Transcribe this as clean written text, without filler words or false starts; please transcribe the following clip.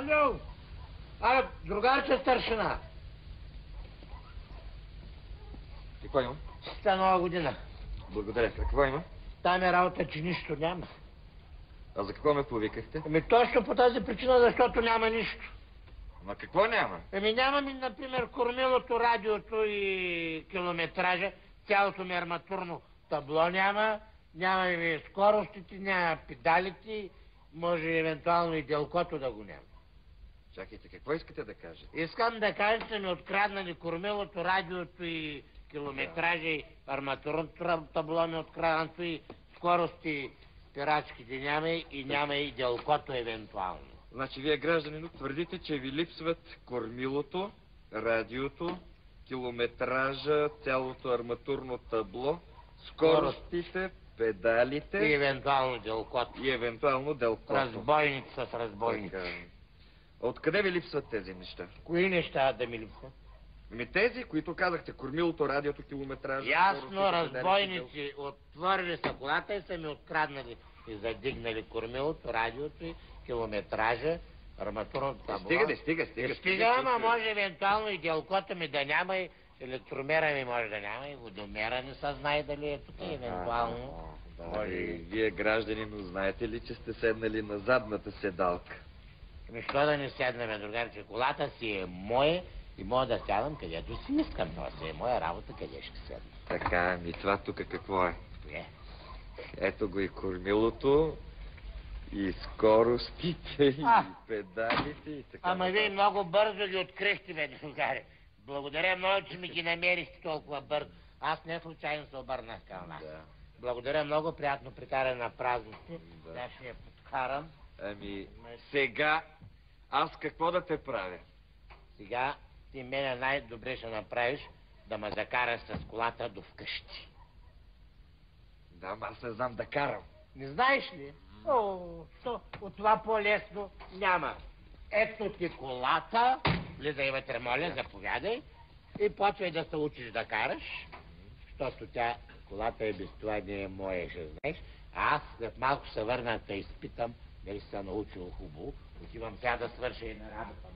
Ангел! Другарче старшина! Какво има? Та нова година. Благодаря. Какво има? Там е работа, че нищо няма. А за какво ме повикахте? Точно по тази причина, защото няма нищо. Ма какво няма? Няма ми, например, кормилото, радиото и километража, цялото ми арматурно табло няма ми скоростите, няма педалите, може евентуално и делкото да го няма. Чакайте, какво искате да кажете? Искам да кажа, че ми откраднали кормилото, радиото и километража и арматурното табло ми откраднато и скорости, пирачките няма и делкото евентуално. Значи вие, гражданин, твърдите, че ви липсват кормилото, радиото, километража, цялото арматурно табло, скоростите, педалите... И евентуално делкото. Разбойници с разбойници. Откъде ви липсват тези неща? Кои неща да ми липсват? Тези, които казахте, кормилото, радиото, километража... Ясно, разбойници отворили са колата и са ми откраднали и задигнали кормилото, радиото и километража, арматурното табло. Стига, ама може евентуално и делкото ми да няма, и електромера ми може да няма, и водомера не се знае дали е тук, евентуално. Вие, гражданин, знаете ли, че сте седнали на задната седалка? Що да не седнем, другарче? Колата си е моя и мога да сядам където си искам. Това си е моя работа, къде ще седна. Така, това тук какво е? Ето го и кормилото, и скоростите, и педалите, и така. Ама вие много бързо ги открихте, бе, другаре. Благодаря много, че ми ги намерихте толкова бързо. Аз не случайно се обърнах към вас. Да. Благодаря много, приятно прекаране на празници. Да, ще я подкарам. Сега аз какво да те правя? Сега ти мене най-добре ще направиш да ме закараш с колата до вкъщи. Да, аз не знам да карам. Не знаеш ли? От това по-лесно няма. Ето ти колата, влизай вътре, моля, заповядай и почвай да се учиш да караш, защото колата е без това не е моя, ще знаеш. Аз след малко се върна да изпитам дали се научил хубаво. Отивам сега да свърша и на работа.